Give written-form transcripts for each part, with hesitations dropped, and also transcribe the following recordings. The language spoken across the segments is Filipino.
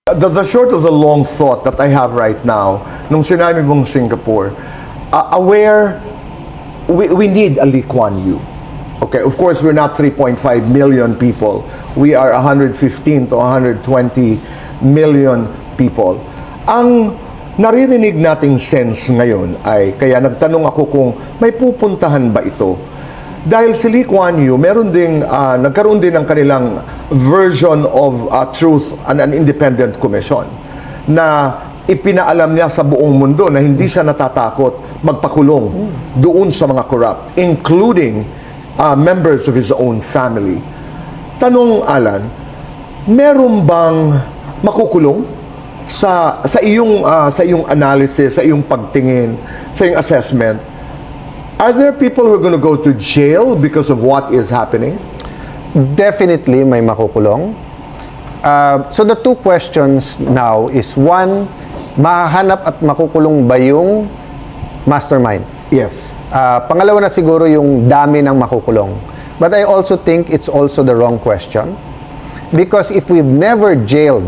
The short of the long thought that I have right now, nung sinabi mong Singapore, aware, we need a Lee Kuan Yew. Okay, of course, we're not 3.5 million people. We are 115 to 120 million people. Ang naririnig nating sense ngayon ay, kaya nagtanong ako kung may pupuntahan ba ito. Dahil si Lee Kuan Yew, nagkaroon din ng kanilang version of truth and an independent commission na ipinaalam niya sa buong mundo na hindi siya natatakot magpakulong doon sa mga corrupt, including members of his own family. Tanong, Alan, meron bang makukulong sa iyong analysis, sa iyong pagtingin, sa iyong assessment? Are there people who are going to go to jail because of what is happening? Definitely may makukulong. So the two questions now is, one, mahahanap at makukulong ba yung mastermind? Yes. Pangalawa na siguro yung dami ng makukulong. But I also think it's also the wrong question. Because if we've never jailed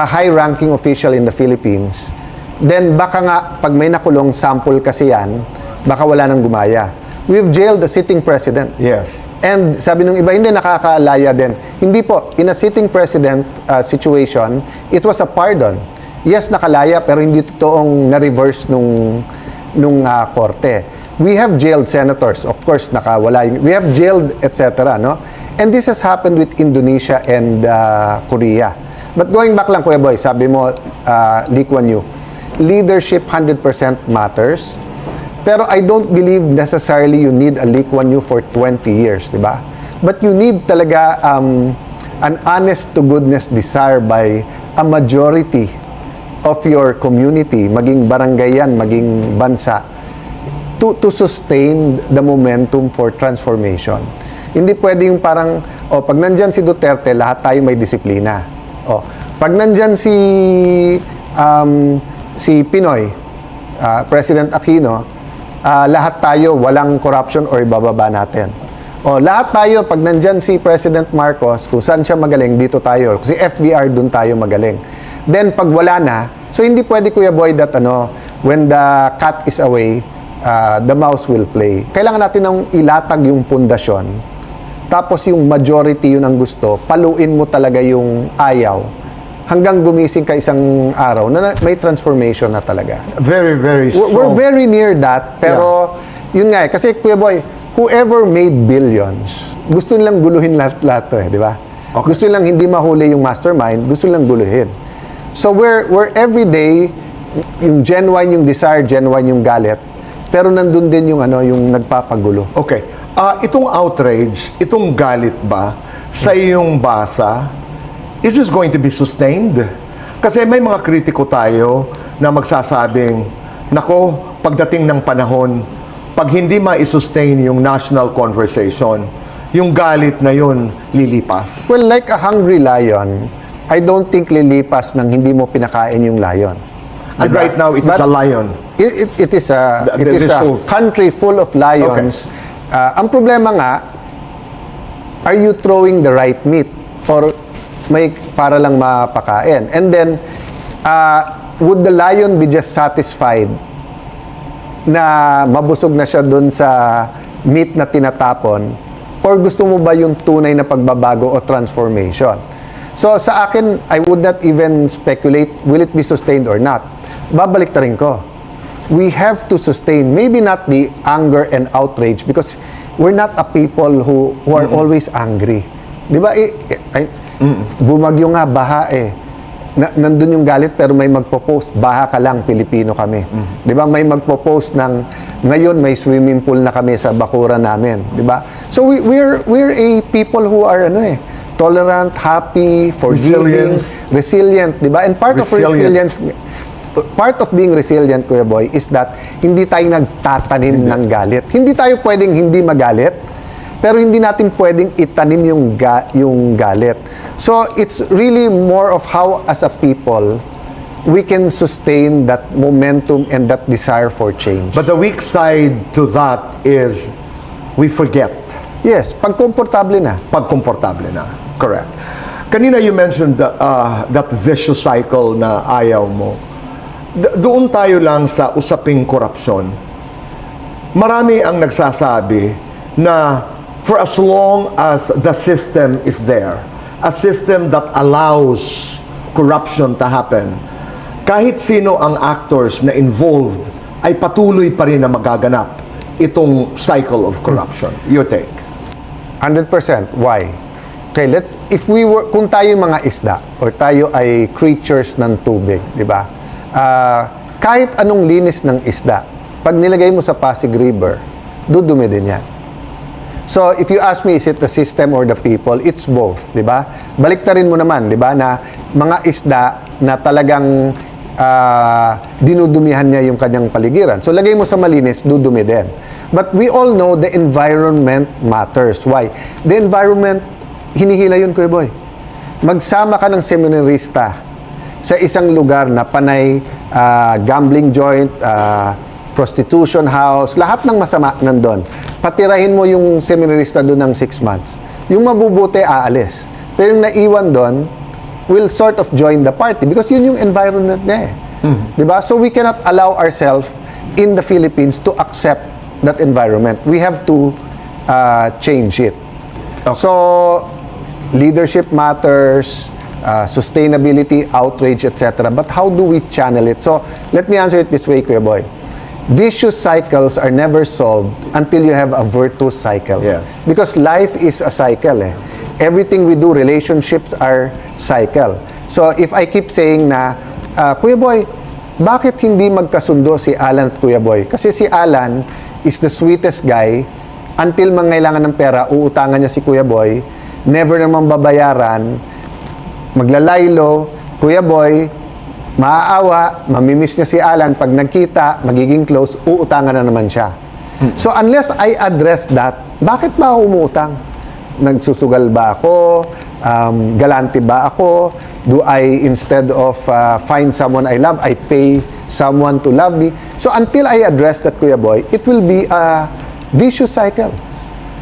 a high-ranking official in the Philippines, then baka nga, pag may nakulong, sample kasi yan, baka wala nang gumaya. We've jailed the sitting president. Yes. And sabi nung iba, hindi, nakakalaya din. Hindi po, in a sitting president situation, it was a pardon. Yes, nakalaya, pero hindi totoong na-reverse nung korte. We have jailed senators. Of course, nakawala. We have jailed, etc. No? And this has happened with Indonesia and Korea. But going back lang, Kuya Boy, sabi mo, Lee Kuan Yew, leadership 100% matters. Pero I don't believe necessarily you need a Lee Kuan Yew for 20 years, di ba? But you need talaga an honest-to-goodness desire by a majority of your community, maging barangay yan, maging bansa, to sustain the momentum for transformation. Hindi pwede yung parang, pag nandyan si Duterte, lahat tayo may disiplina. Pag nandyan si Pinoy, President Aquino, lahat tayo walang corruption or ibababa natin. Lahat tayo, pag nandyan si President Marcos, kung saan siya magaling, dito tayo. Si FBR, dun tayo magaling. Then, pag wala na, so hindi pwede, Kuya Boy, that when the cat is away, the mouse will play. Kailangan natin ng ilatag yung pundasyon. Tapos yung majority yun ang gusto, paluin mo talaga yung ayaw. Hanggang gumising ka isang araw na may transformation na talaga. Very, very strong. We're very near that, pero yun nga kasi Kuya Boy, whoever made billions, gusto nilang guluhin lahat to di ba? Okay. Gusto nilang hindi mahuli yung mastermind, gusto nilang guluhin. So we're every day, yung genuine yung desire, genuine yung galit, pero nandun din yung yung nagpapagulo. Okay. Itong outrage, itong galit ba sa iyong basa, is this going to be sustained? Kasi may mga kritiko tayo na magsasabing, nako, pagdating ng panahon, pag hindi ma-sustain yung national conversation, yung galit na yun lilipas. Well, like a hungry lion, I don't think lilipas nang hindi mo pinakain yung lion. And diba? Right now, it is a lion. It is a country full of lions. Okay. Ang problema nga, are you throwing the right meat? Or may para lang mapakain? And then, would the lion be just satisfied na mabusog na siya dun sa meat na tinatapon? Or gusto mo ba yung tunay na pagbabago o transformation? So, sa akin, I would not even speculate, will it be sustained or not? Babalik ta rin ko. We have to sustain, maybe not the anger and outrage, because we're not a people who are always angry. Di ba? Bumagyo nga, baha nandun yung galit, pero may magpo-post, baha ka lang, Pilipino kami. Di ba? May magpo-post ng, ngayon may swimming pool na kami sa bakura namin. Di ba? So we're a people who are tolerant, happy, forgiving, resilient. Di ba? And part of resilience, part of being resilient, Kuya Boy, is that hindi tayo nagtatanim ng galit. Hindi tayo pwedeng hindi magalit, pero hindi natin pwedeng itanim yung galit. So, it's really more of how, as a people, we can sustain that momentum and that desire for change. But the weak side to that is we forget. Yes, pagkomportable na. Pagkomportable na. Correct. Kanina you mentioned that vicious cycle na ayaw mo. Doon tayo lang sa usaping korupsyon. Marami ang nagsasabi na for as long as the system is there, a system that allows corruption to happen, kahit sino ang actors na involved ay patuloy pa rin na magaganap itong cycle of corruption. Your take? 100%. Why? Okay, kung tayo mga isda or tayo ay creatures ng tubig, di ba? Kahit anong linis ng isda, pag nilagay mo sa Pasig River, dudumi din yan. So, if you ask me, is it the system or the people? It's both, di ba? Baliktarin mo naman, di ba, na mga isda na talagang dinudumihan niya yung kanyang paligiran. So, lagay mo sa malinis, dudumi din. But we all know the environment matters. Why? The environment, hinihila yun, Kuya Boy. Magsama ka ng seminarista sa isang lugar na panay gambling joint, prostitution house, lahat ng masama nandun. Patirahin mo yung seminarista doon ng 6 months. Yung mabubuti, aalis. Pero yung naiwan doon, will sort of join the party because yun yung environment niya eh. Diba? So we cannot allow ourselves in the Philippines to accept that environment. We have to change it. Okay. So, leadership matters, sustainability, outrage, etc. But how do we channel it? So, let me answer it this way, Kuya Boy. Vicious cycles are never solved until you have a virtuous cycle. Yes. Because life is a cycle. Everything we do, relationships are cycle. So, if I keep saying na, Kuya Boy, bakit hindi magkasundo si Alan at Kuya Boy? Kasi si Alan is the sweetest guy. Until mangailangan ng pera, uutangan niya si Kuya Boy. Never naman babayaran. Maglalaylo, Kuya Boy, maaawa, mamimiss niya si Alan. Pag nagkita, magiging close, uutangan na naman siya. So unless I address that, bakit ba ako umuutang? Nagsusugal ba ako? Galante ba ako? Do I, instead of find someone I love, I pay someone to love me? So until I address that, Kuya Boy, it will be a vicious cycle.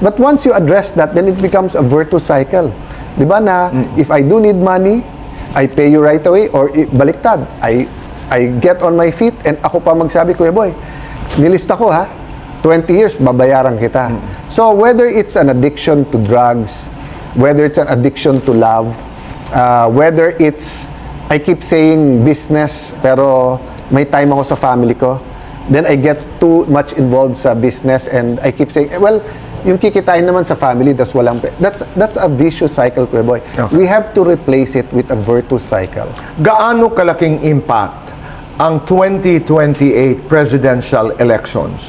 But once you address that, then it becomes a virtuous cycle. Di ba na, if I do need money, I pay you right away, or baliktad, I get on my feet, and ako pa magsabi, Kuya Boy, nilista ko ha, 20 years, babayaran kita. So whether it's an addiction to drugs, whether it's an addiction to love, whether it's, I keep saying business, pero may time ako sa family ko, then I get too much involved sa business, and I keep saying, well, yung kikitain naman sa family, that's a vicious cycle, Kuya Boy. Okay. We have to replace it with a virtuous cycle. Gaano kalaking impact ang 2028 presidential elections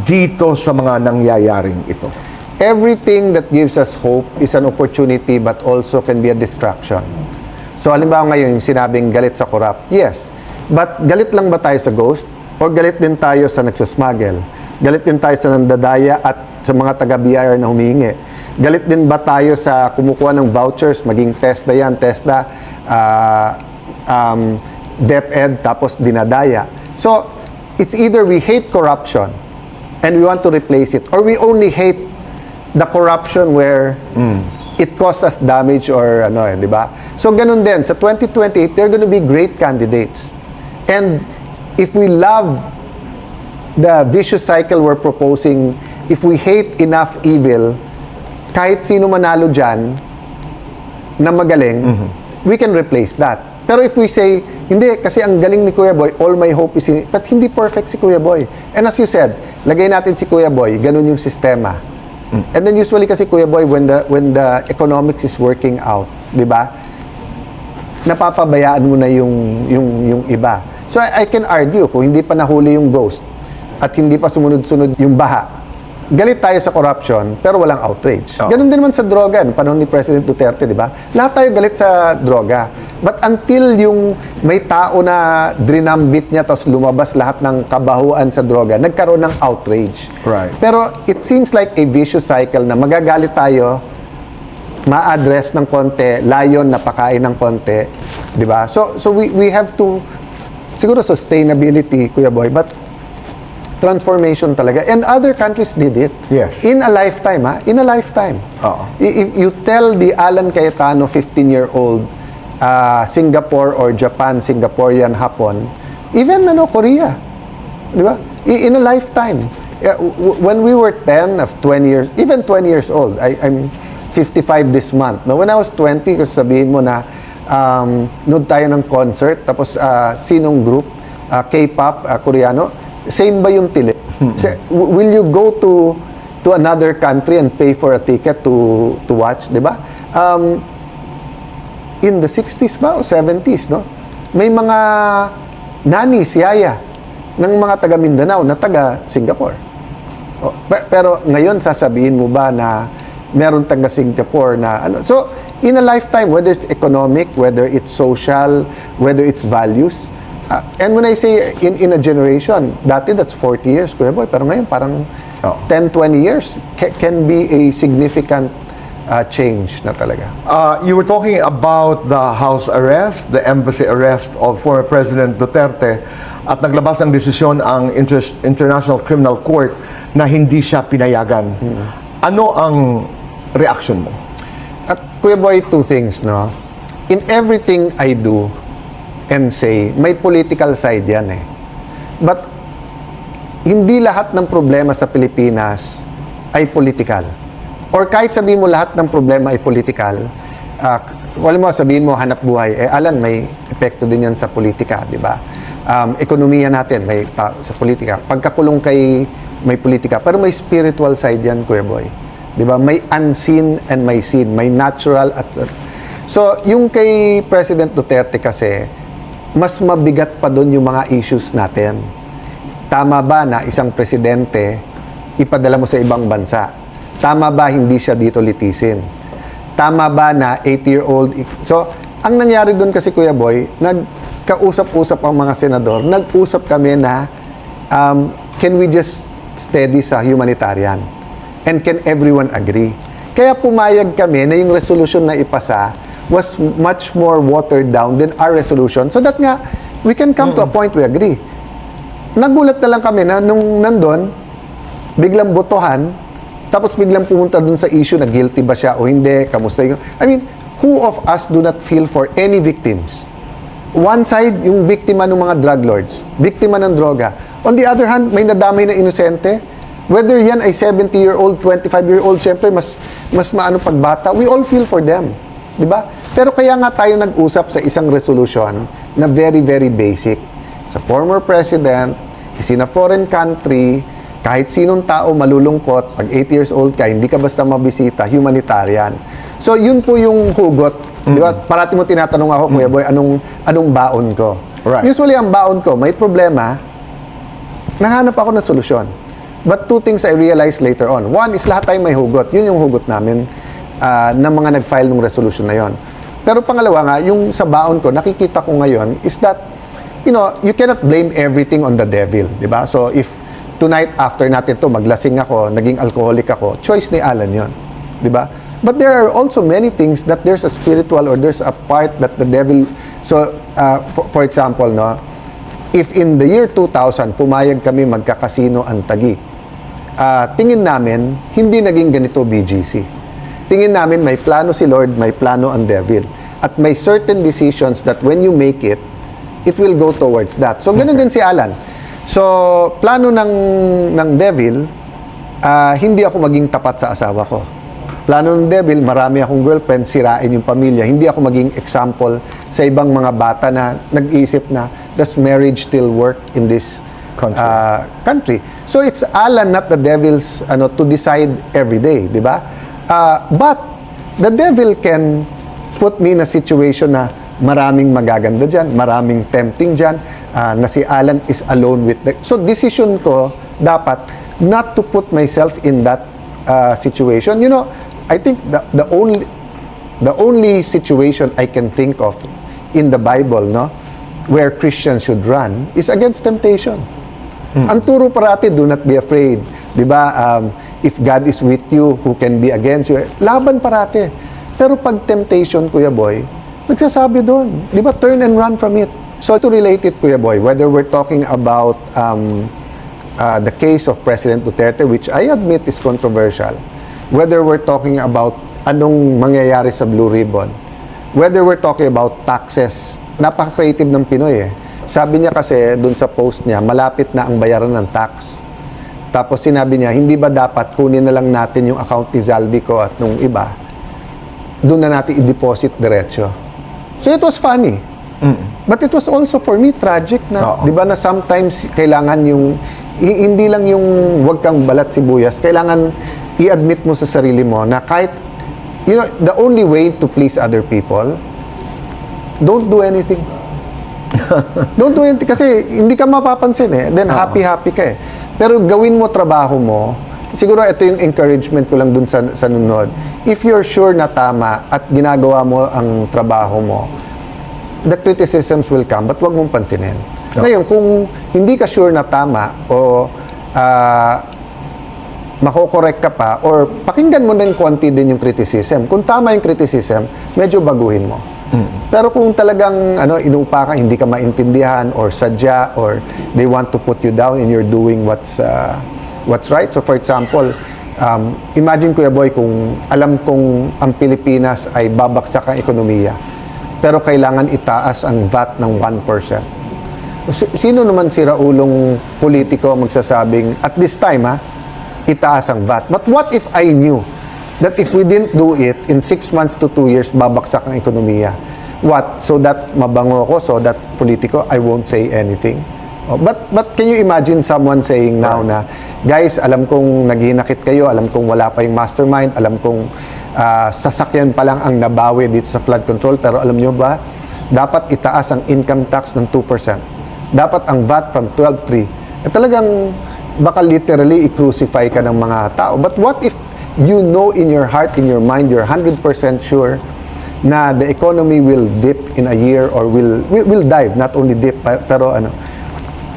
dito sa mga nangyayaring ito? Everything that gives us hope is an opportunity but also can be a distraction. So halimbawa ngayon, yung sinabing galit sa corrupt, yes. But galit lang ba tayo sa ghost? O galit din tayo sa nagsusmuggle? Galit din tayo sa nandadaya at sa mga taga-BIR na humihingi? Galit din ba tayo sa kumukuha ng vouchers, maging TESDA yan, TESDA, DepEd, tapos dinadaya? So, it's either we hate corruption and we want to replace it, or we only hate the corruption where it causes us damage or ano di ba? So, ganun din. Sa 2028, there are going to be great candidates. And if we love the vicious cycle we're proposing, if we hate enough evil, kahit sino manalo dyan na magaling, we can replace that. Pero if we say, hindi, kasi ang galing ni Kuya Boy, all my hope is in it. But hindi perfect si Kuya Boy. And as you said, lagay natin si Kuya Boy, ganun yung sistema. And then usually kasi Kuya Boy, when the economics is working out, di ba? Napapabayaan mo na yung iba. So I can argue, kung hindi pa nahuli yung ghost, at hindi pa sumunod-sunod yung baha, galit tayo sa corruption, pero walang outrage. Oh. Ganun din naman sa droga, no? Panahon ni President Duterte, di ba? Lahat tayo galit sa droga. But until yung may tao na drinambit niya, tapos lumabas lahat ng kabahuan sa droga, nagkaroon ng outrage. Right. Pero it seems like a vicious cycle na magagalit tayo, ma-address ng konti, layon na pakain ng konti, di ba? So we have to, siguro sustainability, Kuya Boy, but transformation talaga. And other countries did it. Yes. In a lifetime, ha? In a lifetime. Oo. If you tell the Alan Cayetano, 15-year-old, Singapore or Japan, Singaporean, Hapon, even Korea, di ba? In a lifetime. When we were 10 of 20 years, even 20 years old, I'm 55 this month. No, when I was 20, kasi sabihin mo na nood tayo ng concert, tapos sinong group, K-pop, Koreano, same ba yung tili? Will you go to another country and pay for a ticket to watch, di ba? In the 60s ba o 70s, no? May mga nanis, yaya, ng mga taga Mindanao na taga Singapore. Pero ngayon, sasabihin mo ba na meron taga Singapore na ano? So, in a lifetime, whether it's economic, whether it's social, whether it's values, and when I say in a generation, dati that's 40 years, Kuya Boy, pero ngayon parang 10, 20 years can be a significant change na talaga. You were talking about the house arrest, the embassy arrest of former President Duterte, at naglabas ng desisyon ang International Criminal Court na hindi siya pinayagan. Ano ang reaction mo? At Kuya Boy, two things, no? In everything I do and say, may political side yan eh. But hindi lahat ng problema sa Pilipinas ay political. Or kahit sabihin mo lahat ng problema ay political, wala mo, sabihin mo hanap buhay, Alan, may epekto din yan sa politika, di ba? Ekonomiya natin, may sa politika. Pagkakulong kay may politika, pero may spiritual side yan, Kuya Boy. Di ba? May unseen and may seen, may natural at... So, yung kay President Duterte kasi, mas mabigat pa doon yung mga issues natin. Tama ba na isang presidente ipadala mo sa ibang bansa? Tama ba hindi siya dito litisin? Tama ba na 80-year-old... So, ang nangyari doon kasi, Kuya Boy, nagkausap-usap ang mga senador, nag-usap kami na can we just steady sa humanitarian? And can everyone agree? Kaya pumayag kami na yung resolution na ipasa was much more watered down than our resolution. So that nga, we can come to a point we agree. Nagulat na lang kami na nung nandun, biglang botohan, tapos biglang pumunta dun sa issue na guilty ba siya o hindi, kamusta yung... I mean, who of us do not feel for any victims? One side, yung biktima ng mga drug lords, biktima ng droga. On the other hand, may nadamay na inosente. Whether yan ay 70-year-old, 25-year-old, syempre mas maano pagbata, we all feel for them. Di ba? Pero kaya nga tayo nag-usap sa isang resolution na very, very basic. Sa former president, he's in a foreign country, kahit sinong tao malulungkot, pag 80 years old ka, hindi ka basta mabisita, humanitarian. So, yun po yung hugot. Di ba? Parati mo tinatanong ako, Kuya Boy, anong baon ko? Right. Usually, ang baon ko, may problema, nahanap ako ng solusyon. But two things I realized later on. One is lahat tayo may hugot. Yun yung hugot namin ng mga nag-file ng resolution na yon. Pero pangalawa nga, yung sa baon ko, nakikita ko ngayon is that, you cannot blame everything on the devil. Di ba? So, if tonight, after natin to maglasing ako, naging alcoholic ako, choice ni Alan yon. Di ba? But there are also many things that there's a spiritual or there's a part that the devil... So, for example, no, if in the year 2000, pumayag kami magkakasino ang Taguig, tingin namin, hindi naging ganito BGC. Tingin namin, may plano si Lord, may plano ang devil. At may certain decisions that when you make it, it will go towards that. So, ganun din si Alan. So, plano ng devil, hindi ako maging tapat sa asawa ko. Plano ng devil, marami akong girlfriend, sirain yung pamilya. Hindi ako maging example sa ibang mga bata na nag-iisip na, does marriage still work in this country? So it's Alan, not the devil's, to decide every day, di ba? But the devil can put me in a situation na maraming magaganda dyan, maraming tempting dyan, na si Alan is alone with the... So decision ko, dapat not to put myself in that situation. I think the only situation I can think of in the Bible, no, where Christians should run is against temptation. Ang turo parati, do not be afraid. Di ba? If God is with you, who can be against you? Laban parati. Pero pag temptation, Kuya Boy, nagsasabi doon. Di ba? Turn and run from it. So to relate it, Kuya Boy, whether we're talking about the case of President Duterte, which I admit is controversial, whether we're talking about anong mangyayari sa Blue Ribbon, whether we're talking about taxes, napaka-creative ng Pinoy eh. Sabi niya kasi dun sa post niya, malapit na ang bayaran ng tax. Tapos sinabi niya, hindi ba dapat kunin na lang natin yung account ni Zaldico at nung iba, doon na natin i-deposit diretso. So it was funny. But it was also for me tragic na, di ba na sometimes kailangan yung, hindi lang yung wag kang balat sibuyas, kailangan i-admit mo sa sarili mo na kahit, you know, the only way to please other people, don't do anything. Don't do anything kasi hindi ka mapapansin eh. Then happy-happy ka eh. Pero gawin mo trabaho mo. Siguro ito yung encouragement ko lang dun sa nunod. If you're sure na tama at ginagawa mo ang trabaho mo, the criticisms will come, but wag mong pansinin. Ngayon, kung hindi ka sure na tama o makokorek ka pa or pakinggan mo din konti din yung criticism. Kung tama yung criticism, medyo baguhin mo. Pero kung talagang inupa ka, hindi ka maintindihan or sadya or they want to put you down and you're doing what's right. So for example, imagine Kuya Boy kung alam kong ang Pilipinas ay babagsak ang ekonomiya pero kailangan itaas ang VAT ng 1%. Sino naman si Raulong politiko magsasabing at this time itaas ang VAT? But what if I knew that if we didn't do it, in 6 months to 2 years, babagsak ang ekonomiya? What? So that mabango ko, so that politiko, I won't say anything. But can you imagine someone saying now na, guys, alam kong naghinakit kayo, alam kong wala pa yung mastermind, alam kong sasakyan pa lang ang nabawi dito sa flood control, pero alam nyo ba, dapat itaas ang income tax ng 2%. Dapat ang VAT from 12.3. Talagang baka literally i-crucify ka ng mga tao. But what if you know in your heart, in your mind, you're 100% sure na the economy will dip in a year or will dive, not only dip, pero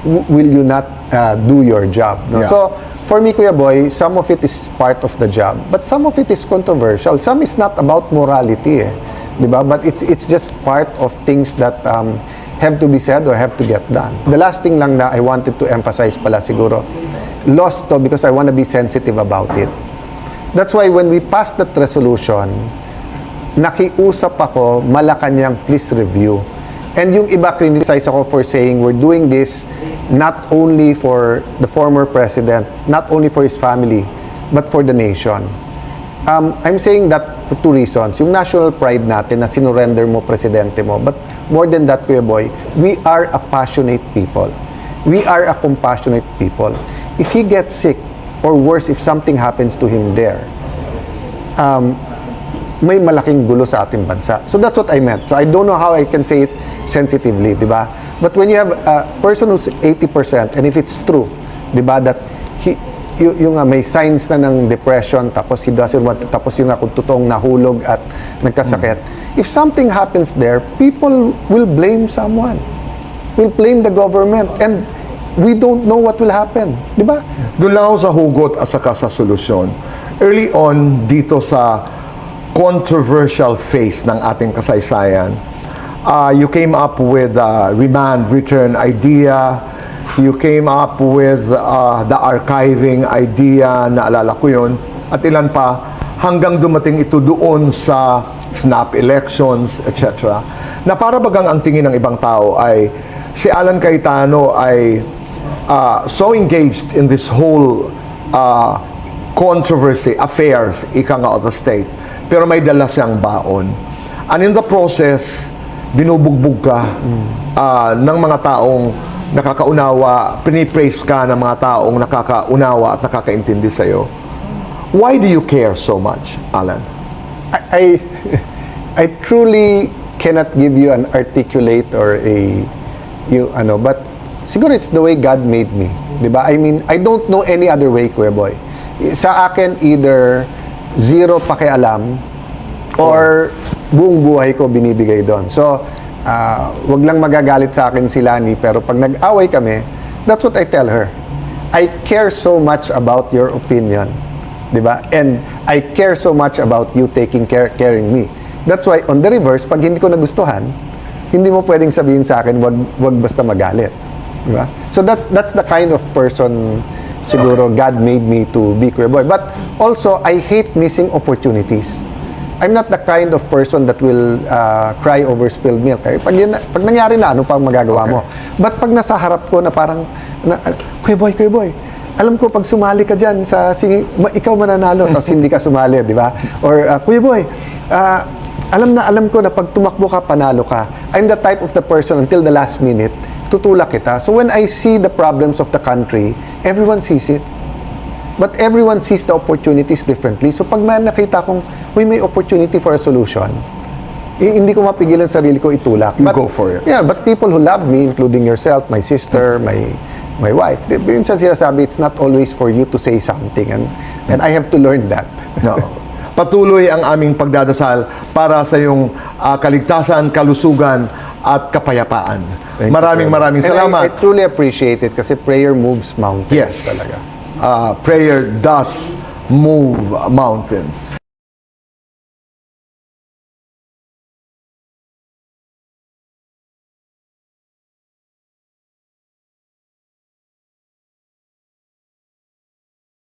will you not do your job? No? Yeah. So, for me, Kuya Boy, some of it is part of the job, but some of it is controversial. Some is not about morality, diba? But it's just part of things that have to be said or have to get done. The last thing lang na I wanted to emphasize pala siguro, lost to because I want to be sensitive about it. That's why when we passed that resolution, nakiusap ako, Malacanang, please review. And yung iba criticize ako for saying we're doing this not only for the former president, not only for his family, but for the nation. I'm saying that for 2 reasons. Yung national pride natin na sinurrender mo, presidente mo. But more than that, Kuya Boy, we are a passionate people. We are a compassionate people. If he gets sick, or worse, if something happens to him there, may malaking gulo sa ating bansa. So that's what I meant. So I don't know how I can say it sensitively, di ba? But when you have a person who's 80%, and if it's true, di ba, that yung may signs na ng depression, tapos he doesn't want, tapos yung kung totoong nahulog at nagkasakit, if something happens there, people will blame someone. Will blame the government. And we don't know what will happen. Di ba? Doon lang ako sa hugot at saka sa solusyon. Early on, dito sa controversial phase ng ating kasaysayan, you came up with remand return idea, you came up with the archiving idea, naalala ko yun, at ilan pa, hanggang dumating ito doon sa snap elections, etc. Na para bagang ang tingin ng ibang tao ay si Alan Cayetano ay so engaged in this whole controversy, affairs, ika nga of the state, pero may dala siyang baon. And in the process, binubugbog ka ng mga taong nakakaunawa, pinipraise ka ng mga taong nakakaunawa at nakakaintindi sa'yo. Why do you care so much, Alan? I truly cannot give you an articulate or but siguro it's the way God made me. Diba? I mean, I don't know any other way, Kuya Boy. Sa akin, either zero pakialam or buong buhay ko binibigay doon. So, wag lang magagalit sa akin si Lani, pero pag nag-away kami, that's what I tell her. I care so much about your opinion. Diba? And I care so much about you caring me. That's why, on the reverse, pag hindi ko nagustuhan, hindi mo pwedeng sabihin sa akin, wag basta magalit. Diba? So that's the kind of person siguro God made me to be Kuya Boy. But also, I hate missing opportunities. I'm not the kind of person that will cry over spilled milk. Pag nangyari na, ano pang magagawa mo? But pag nasa harap ko na parang, Kuya Boy, alam ko pag sumali ka dyan sa singing, ikaw mananalo, tapos hindi ka sumali, di ba? Or, Kuya Boy, alam ko na pag tumakbo ka, panalo ka. I'm the type of the person until the last minute, tutulak kita. So when I see the problems of the country, everyone sees it. But everyone sees the opportunities differently. So pag may nakita kong, may opportunity for a solution, hindi ko mapigilan sarili ko itulak. You go for it. Yeah, but people who love me, including yourself, my sister, my wife, yun sa sinasabi, it's not always for you to say something. And I have to learn that. No. Patuloy ang aming pagdadasal para sa iyong kaligtasan, kalusugan, at kapayapaan. Maraming salamat. I truly appreciate it kasi prayer moves mountains Yes. talaga. Prayer does move mountains.